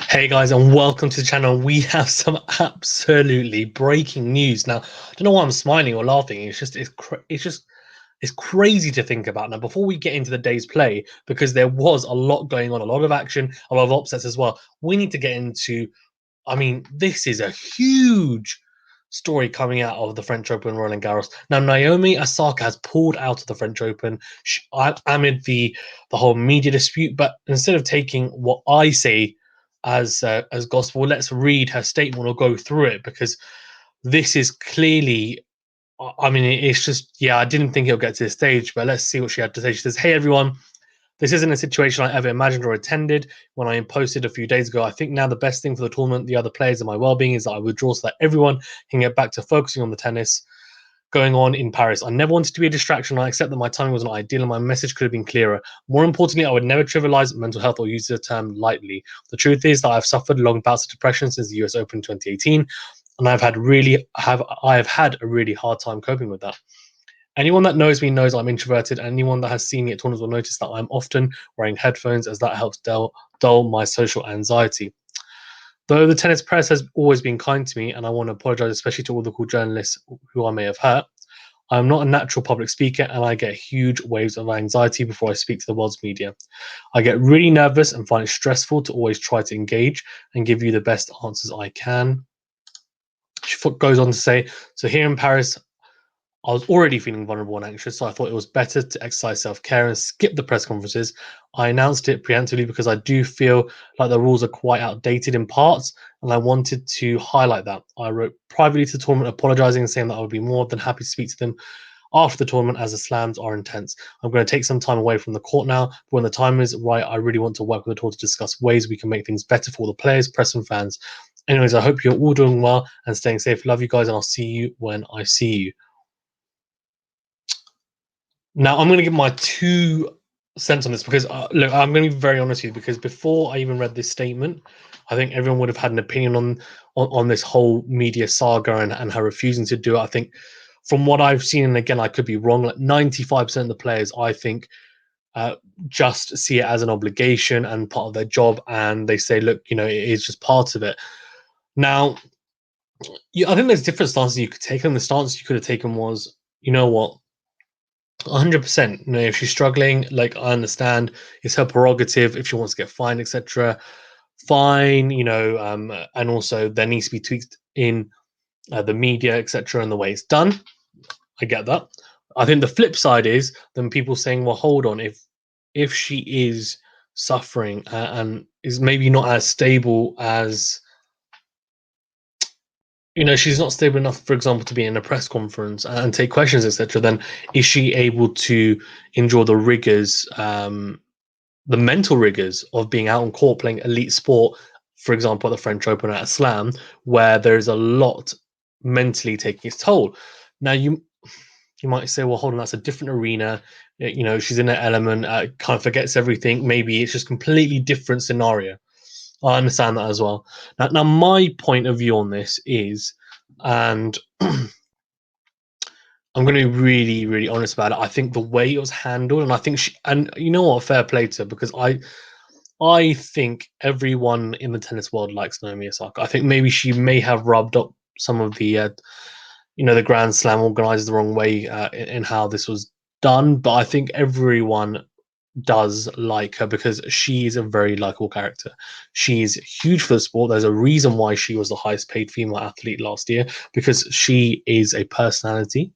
Hey guys, and welcome to the channel. We have some absolutely breaking news. Now, I don't know why I'm smiling or laughing. It's crazy to think about. Now, before we get into the day's play, because there was a lot going on, a lot of action, a lot of upsets as well. We need to get into. I mean, this is a huge story coming out of the French Open, Roland Garros. Now, Naomi Osaka has pulled out of the French Open amid the whole media dispute. But instead of taking what I say as gospel, let's read her statement or go through it because this is clearly. I mean, it's just yeah. I didn't think it'll get to this stage, but let's see what she had to say. She says, "Hey everyone, this isn't a situation I ever imagined or attended when I posted a few days ago. I think now the best thing for the tournament, the other players, and my well-being is that I withdraw so that everyone can get back to focusing on the tennis going on in Paris. I never wanted to be a distraction. I accept that my timing wasn't ideal and my message could have been clearer. More importantly, I would never trivialize mental health or use the term lightly. The truth is that I've suffered long bouts of depression since the US Open 2018, and I have had a really hard time coping with that. Anyone that knows me knows I'm introverted, and anyone that has seen me at tournaments will notice that I'm often wearing headphones as that helps dull my social anxiety. Though the tennis press has always been kind to me, and I want to apologize especially to all the cool journalists who I may have hurt, I'm not a natural public speaker and I get huge waves of anxiety before I speak to the world's media. I get really nervous and find it stressful to always try to engage and give you the best answers I can. She goes on to say, so here in Paris, I was already feeling vulnerable and anxious, so I thought it was better to exercise self care and skip the press conferences. I announced it preemptively because I do feel like the rules are quite outdated in parts, and I wanted to highlight that. I wrote privately to the tournament apologizing and saying that I would be more than happy to speak to them after the tournament as the slams are intense. I'm going to take some time away from the court now, but when the time is right, I really want to work with the tour to discuss ways we can make things better for all the players, press, and fans. Anyways, I hope you're all doing well and staying safe. Love you guys, and I'll see you when I see you. Now, I'm going to give my 2 cents on this because, look, I'm going to be very honest with you because before I even read this statement, I think everyone would have had an opinion on this whole media saga and her refusing to do it. I think from what I've seen, and again, I could be wrong, like 95% of the players, I think, uh, just see it as an obligation and part of their job. And they say, look, it is just part of it. Now, I think there's different stances you could take. And the stance you could have taken was, you know what? 100%. If she's struggling, like I understand, it's her prerogative if she wants to get fined, etc. Fine, and also there needs to be tweaks in the media, etc., and the way it's done. I get that. I think the flip side is then people saying, "Well, hold on, if she is suffering and is maybe not as stable as." She's not stable enough, for example, to be in a press conference and take questions, etc. Then is she able to endure the rigors, the mental rigors of being out on court playing elite sport, for example, at the French Open at Aslan, where there's a lot mentally taking its toll? Now, you might say, well, hold on, that's a different arena. She's in her element, kind of forgets everything. Maybe it's just completely different scenario. I understand that as well. Now, my point of view on this is, and I'm going to be really, really honest about it. I think the way it was handled, and I think and you know what, fair play to her because I think everyone in the tennis world likes Naomi Osaka. I think maybe she may have rubbed up some of the Grand Slam organizers the wrong way in how this was done, but I think everyone does like her because she's a very likable character. She's huge for the sport. There's a reason why she was the highest paid female athlete last year because she is a personality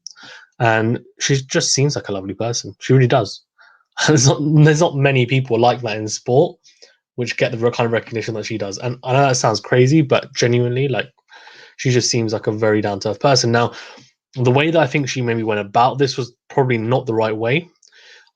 and she just seems like a lovely person. She really does. There's not many people like that in sport which get the kind of recognition that she does. And I know that sounds crazy, but genuinely, like, she just seems like a very down to earth person. Now, the way that I think she maybe went about this was probably not the right way.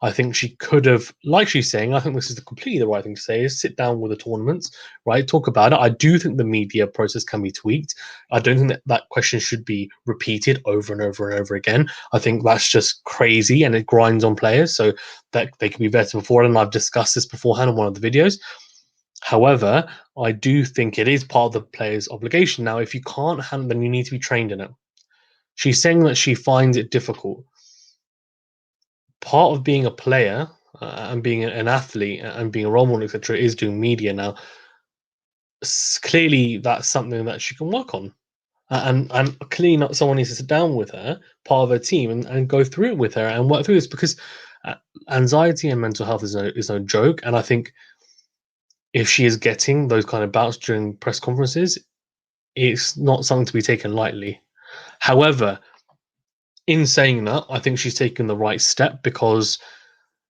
I think she could have, like she's saying, I think this is completely the right thing to say, is sit down with the tournaments, right? Talk about it. I do think the media process can be tweaked. I don't think that question should be repeated over and over and over again. I think that's just crazy and it grinds on players so that they can be better before. And I've discussed this beforehand in one of the videos. However, I do think it is part of the player's obligation. Now, if you can't handle, then you need to be trained in it. She's saying that she finds it difficult. Part of being a player and being an athlete and being a role model, etc., is doing media. Now, clearly that's something that she can work on. And clearly not someone needs to sit down with her, part of her team, and go through it with her and work through this, because anxiety and mental health is no joke. And I think if she is getting those kind of bouts during press conferences, it's not something to be taken lightly. However, in saying that, I think she's taken the right step because,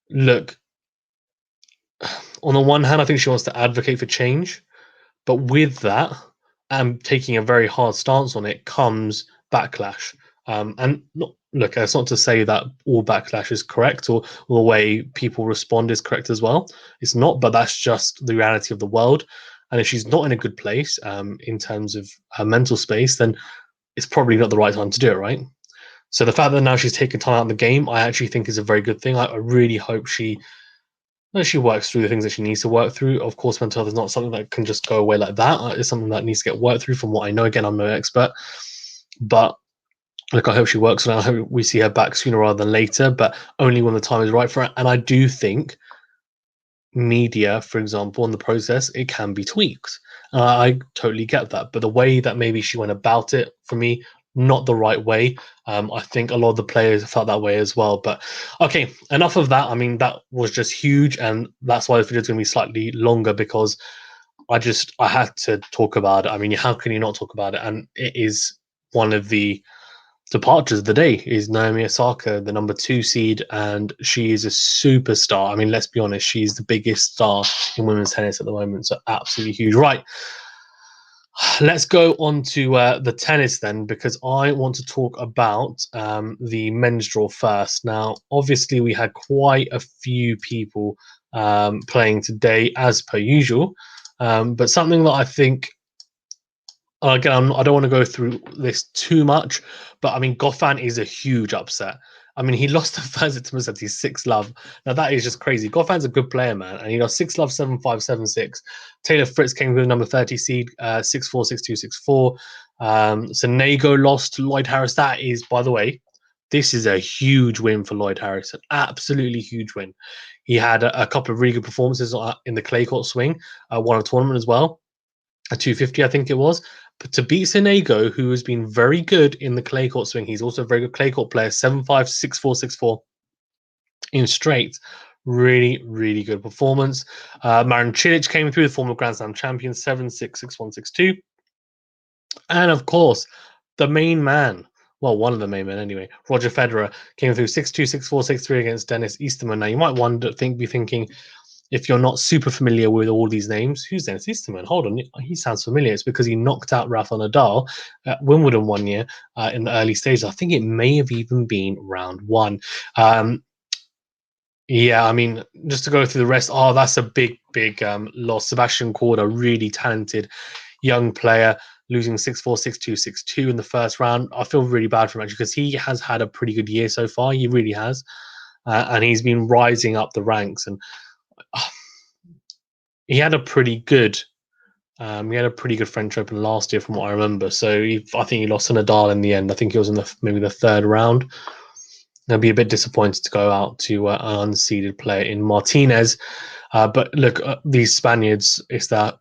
look, on the one hand, I think she wants to advocate for change, but with that, and taking a very hard stance on it, comes backlash. And not, look, it's not to say that all backlash is correct, or the way people respond is correct as well. It's not, but that's just the reality of the world. And if she's not in a good place in terms of her mental space, then it's probably not the right time to do it, right? So the fact that now she's taken time out of the game, I actually think is a very good thing. I really hope she works through the things that she needs to work through. Of course, mental health is not something that can just go away like that. It's something that needs to get worked through. From what I know, again, I'm no expert, but look, I hope she works on it. I hope we see her back sooner rather than later, but only when the time is right for it. And I do think media, for example, in the process, it can be tweaked. I totally get that, but the way that maybe she went about it, for me, not the right way. I think a lot of the players felt that way as well. But okay, enough of that. I mean, that was just huge, and that's why the video is going to be slightly longer, because I had to talk about it. I mean, how can you not talk about it? And it is one of the departures of the day is Naomi Osaka, the number 2 seed, and she is a superstar. I mean, let's be honest, she's the biggest star in women's tennis at the moment, so absolutely huge. Right, let's go on to the tennis then, because I want to talk about the men's draw first. Now, obviously, we had quite a few people playing today, as per usual, but something that I think, again, I don't want to go through this too much, but I mean, Goffin is a huge upset. I mean, he lost to Fazit Musetti 6-love. Now, that is just crazy. Goffin's a good player, man. And he lost 6-love, 7-5, 7-6. Taylor Fritz came with number 30 seed, 6-4, 6-2, 6-4. Sonego lost to Lloyd Harris. That is, by the way, this is a huge win for Lloyd Harris. An absolutely huge win. He had a couple of really good performances in the clay court swing, won a tournament as well. A 250, I think it was. But to beat Sonego, who has been very good in the clay court swing, he's also a very good clay court player, 7-5, 6-4, 6-4 in straight. Really, really good performance. Marin Cilic came through, the former Grand Slam champion, 7-6, 6-1, 6-2. And of course, the main man, well, one of the main men anyway, Roger Federer, came through 6-2, 6-4, 6-3 against Dennis Easterman. Now, you might be thinking, if you're not super familiar with all these names, who's Dennis Easterman? Hold on, he sounds familiar. It's because he knocked out Rafael Nadal at Wimbledon one year in the early stages. I think it may have even been round one. Yeah, I mean, just to go through the rest, that's a big, big loss. Sebastian Korda, really talented young player, losing 6-4, 6-2, 6-2 in the first round. I feel really bad for him, actually, because he has had a pretty good year so far. He really has. And he's been rising up the ranks. And he had a pretty good French Open last year, from what I remember. So I think he lost to Nadal in the end. I think he was in maybe the third round. They'll be a bit disappointed to go out to an unseeded player in Martinez. But look, these Spaniards, it's that.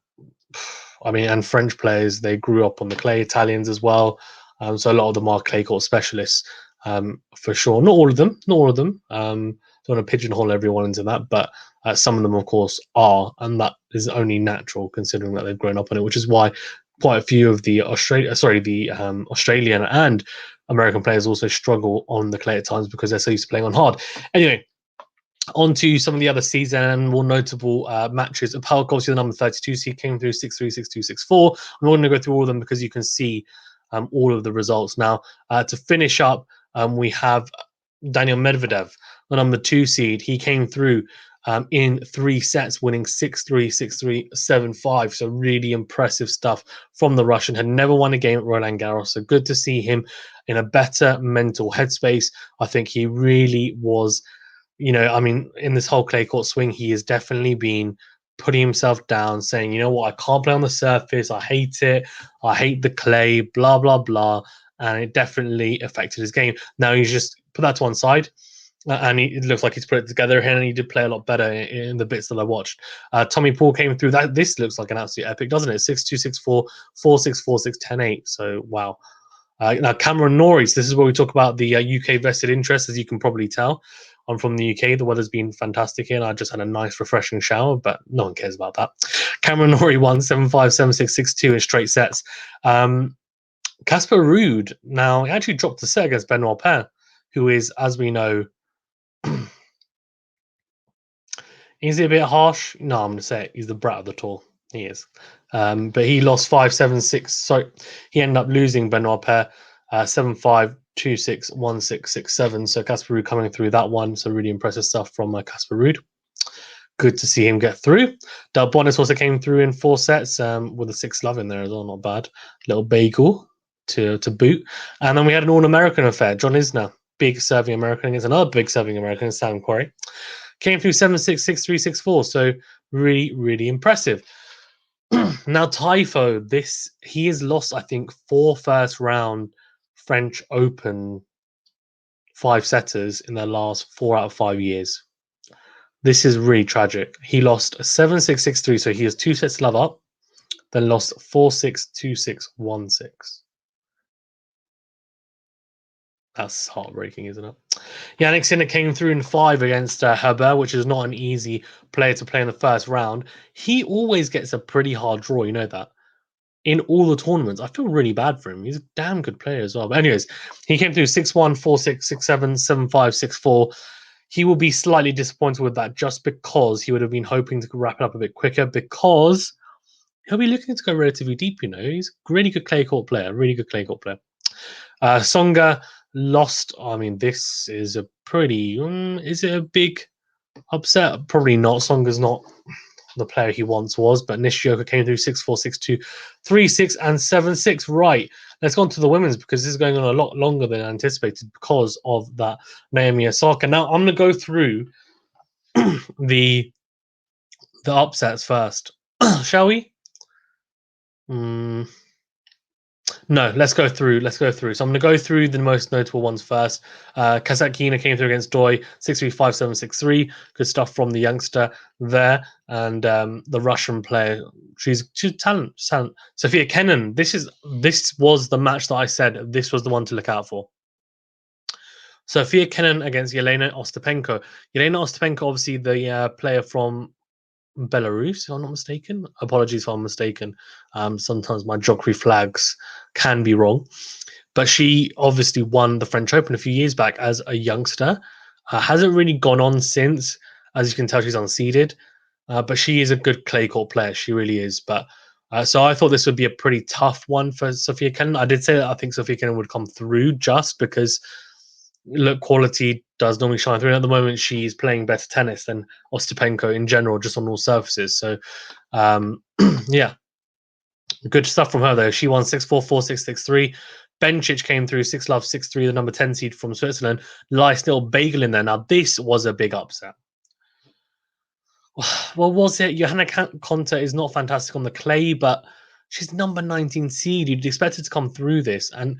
I mean, and French players, they grew up on the clay. Italians as well. So a lot of them are clay court specialists, for sure. Not all of them. Not all of them. Don't want to pigeonhole everyone into that, but some of them, of course, are, and that is only natural considering that they've grown up on it. Which is why quite a few of the Australian and American players also struggle on the clay at times because they're so used to playing on hard. Anyway, on to some of the other season and more notable matches. Opelka, obviously the number 32 seed, came through 6-3, 6-2, 6-4. I'm not going to go through all of them because you can see all of the results. Now, to finish up, we have Daniil Medvedev, the number 2 seed. He came through in 3 sets, winning 6-3, 6-3, 7-5. So really impressive stuff from the Russian. Had never won a game at Roland Garros. So good to see him in a better mental headspace. I think he really was, I mean, in this whole clay court swing, he has definitely been putting himself down, saying, you know what, I can't play on the surface. I hate it. I hate the clay, blah, blah, blah. And it definitely affected his game. Now he's just put that to one side. And it looks like he's put it together, and he did play a lot better in the bits that I watched. Tommy Paul came through. This looks like an absolute epic, doesn't it? 6-2, 6-4, 4-6, 4-6, 10-8. So, wow. Now, Cameron Norris, this is where we talk about the UK vested interest, as you can probably tell. I'm from the UK. The weather's been fantastic here, and I just had a nice, refreshing shower, but no one cares about that. Cameron Norrie won 7-5, 7-6, 6-2 in straight sets. Casper Ruud, now, he actually dropped a set against Benoit Paire, who is, as we know, is he a bit harsh? No, I'm going to say it. He's the brat of the tour. He is. But he lost 5-7-6. So he ended up losing Benoit Paire 7-5, 2-6, 1-6, 6-7. So Casper Ruud coming through that one. So really impressive stuff from Casper Ruud. Good to see him get through. Del Bonis also came through in 4 sets with a 6-love in there as well. Not bad. Little bagel to boot. And then we had an All-American affair. John Isner, big serving American against another big serving American, Sam Querrey. Came through 7-6, 6-3, 6-4. So really, really impressive. Now, Typho, he has lost, I think, 4 first round French Open 5-setters in their last 4 out of 5 years. This is really tragic. He lost 7-6, 6-3, so he has 2 sets love up, then lost 4-6, 2-6, 1-6. That's heartbreaking, isn't it? Yannick Sinner came through in 5 against Herbert, which is not an easy player to play in the first round. He always gets a pretty hard draw, you know that. In all the tournaments, I feel really bad for him. He's a damn good player as well. But anyways, he came through 6-1, 4-6, 6-7, 7-5, 6-4. He will be slightly disappointed with that just because he would have been hoping to wrap it up a bit quicker because he'll be looking to go relatively deep, you know. He's a really good clay court player, really good clay court player. Songa lost. I mean, this is a pretty... is it a big upset? Probably not. Songa's not the player he once was, but Nishioka came through 6-4, 6-2, 3-6, and 7-6. Right, let's go on to the women's because this is going on a lot longer than anticipated because of that Naomi Osaka. Now, I'm going to go through the upsets first. Shall we? No, let's go through. So I'm going to go through the most notable ones first. Kasatkina came through against Doi, 6-3, 5-7, 6-3. Good stuff from the youngster there. And the Russian player, she's talent. Sofia Kenin, this was the match that I said this was the one to look out for. Sofia Kenin against Yelena Ostapenko. Yelena Ostapenko, obviously the player from Belarus, if I'm not mistaken. Apologies if I'm mistaken. Sometimes my geography flags can be wrong. But she obviously won the French Open a few years back as a youngster. Hasn't really gone on since. As you can tell, she's unseeded. But she is a good clay court player. She really is. But so I thought this would be a pretty tough one for Sofia Kenin. I did say that I think Sofia Kenin would come through just because look, quality does normally shine through. And at the moment, she's playing better tennis than Ostapenko in general, just on all surfaces. So, yeah, good stuff from her, though. She won 6-4, 4-6, 6-3. Bencic came through 6-love, 6-3, the number 10 seed from Switzerland. Nice little bagel in there. Now, this was a big upset. Well, was it? Johanna Konta is not fantastic on the clay, but she's number 19 seed. You'd expect her to come through this. And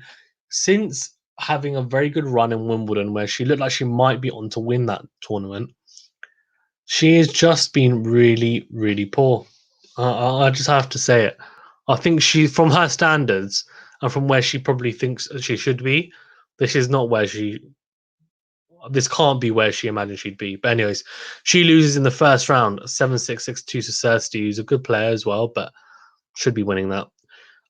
since having a very good run in Wimbledon where she looked like she might be on to win that tournament, she has just been really, really poor. I just have to say it. I think she, from her standards and from where she probably thinks she should be, this is not where this can't be where she imagined she'd be. But anyways, she loses in the first round, 7-6, 6-2 to Cersei, who's a good player as well, but should be winning that.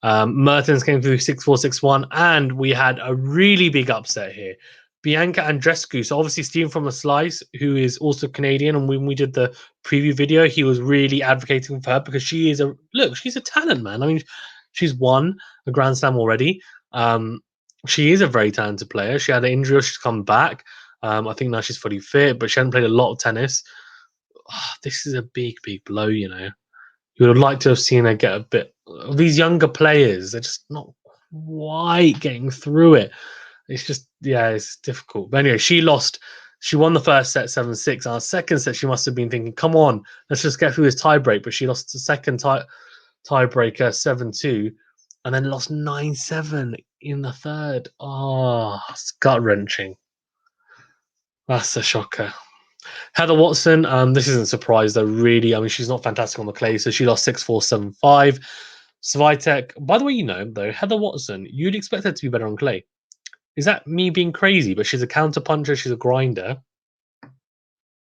Mertens came through 6-4, 6-1, and we had a really big upset here. Bianca Andreescu, so obviously Steven from the Slice, who is also Canadian, and when we did the preview video, he was really advocating for her because she's a talent, man. I mean, she's won a Grand Slam already. She is a very talented player. She had an injury, she's come back. I think now she's fully fit, but she hasn't played a lot of tennis. This is a big, big blow, you know. You would have liked to have seen her get a bit. These younger players, they're just not quite getting through it. It's just, yeah, it's difficult. But anyway, she lost. She won the first set 7-6. Our second set, she must have been thinking, come on, let's just get through this tiebreak. But she lost the second tiebreaker 7-2 and then lost 9-7 in the third. Oh, it's gut wrenching. That's a shocker. Heather Watson, this isn't a surprise though, really. I mean, she's not fantastic on the clay, so she lost 6-4, 7-5. Swiatek, by the way, though, Heather Watson, you'd expect her to be better on clay. Is that me being crazy? But she's a counter puncher, she's a grinder.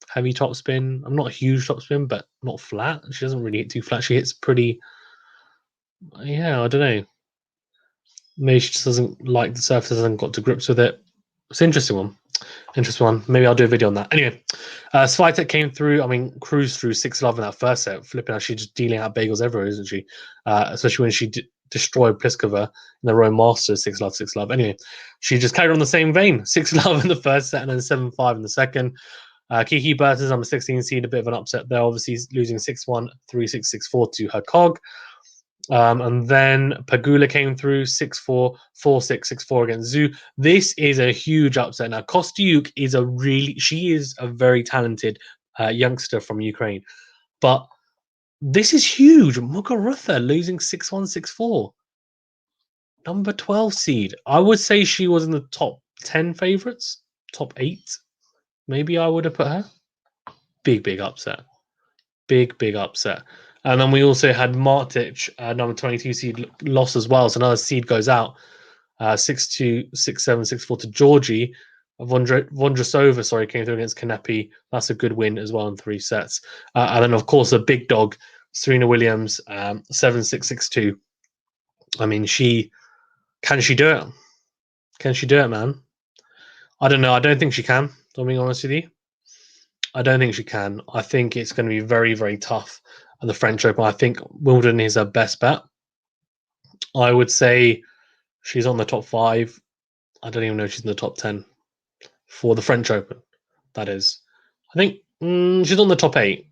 Heavy topspin. I'm not a huge topspin, but not flat. She doesn't really hit too flat. She hits pretty. Yeah, I don't know. Maybe she just doesn't like the surface, hasn't got to grips with it. It's an interesting one. Interesting one. Maybe I'll do a video on that. Anyway, Swiatek came through. I mean, cruised through 6-love in that first set. Flipping out, she's just dealing out bagels everywhere, isn't she? Especially when she destroyed Pliskova in the Rome Masters 6-love, 6-love. Anyway, she just carried on the same vein. 6-love in the first set and then 7-5 in the second. Kiki Bertens, number 16 seed, a bit of an upset there. Obviously, losing 6-1, 3-6, 6-4 to her cog. And then Pagula came through 6-4, 4-6, 6-4 against Zhu. This is a huge upset. Now, Kostyuk is she is a very talented youngster from Ukraine. But this is huge. Muguruza losing 6-1, 6-4. Number 12 seed. I would say she was in the top 10 favorites, top 8. Maybe I would have put her. Big upset. Big upset. And then we also had Martic, number 22 seed, lost as well. So another seed goes out. 6-2, 6-7, 6-4 to Georgie. Vondrasova, came through against Kanepi. That's a good win as well in 3 sets. And then, of course, a big dog, Serena Williams, 7-6, 6-2. I mean, can she do it? Can she do it, man? I don't know. I don't think she can, to be honest with you. I don't think she can. I think it's going to be very tough at the French Open. I think Wimbledon is her best bet. I would say she's on the top 5. I don't even know if she's in the top 10 for the French Open. That is, I think she's on the top 8.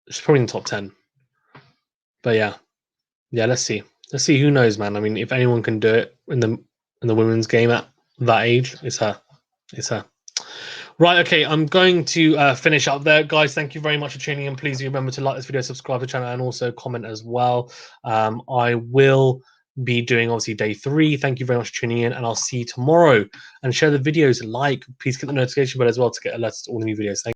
She's probably in the top 10. But yeah. Let's see. Who knows, man? I mean, if anyone can do it in the women's game at that age, it's her. Right, okay, I'm going to finish up there. Guys, thank you very much for tuning in. Please remember to like this video, subscribe to the channel, and also comment as well. I will be doing, obviously, day 3. Thank you very much for tuning in, and I'll see you tomorrow. And share the videos, please hit the notification bell as well to get alerts to all the new videos. Thank you.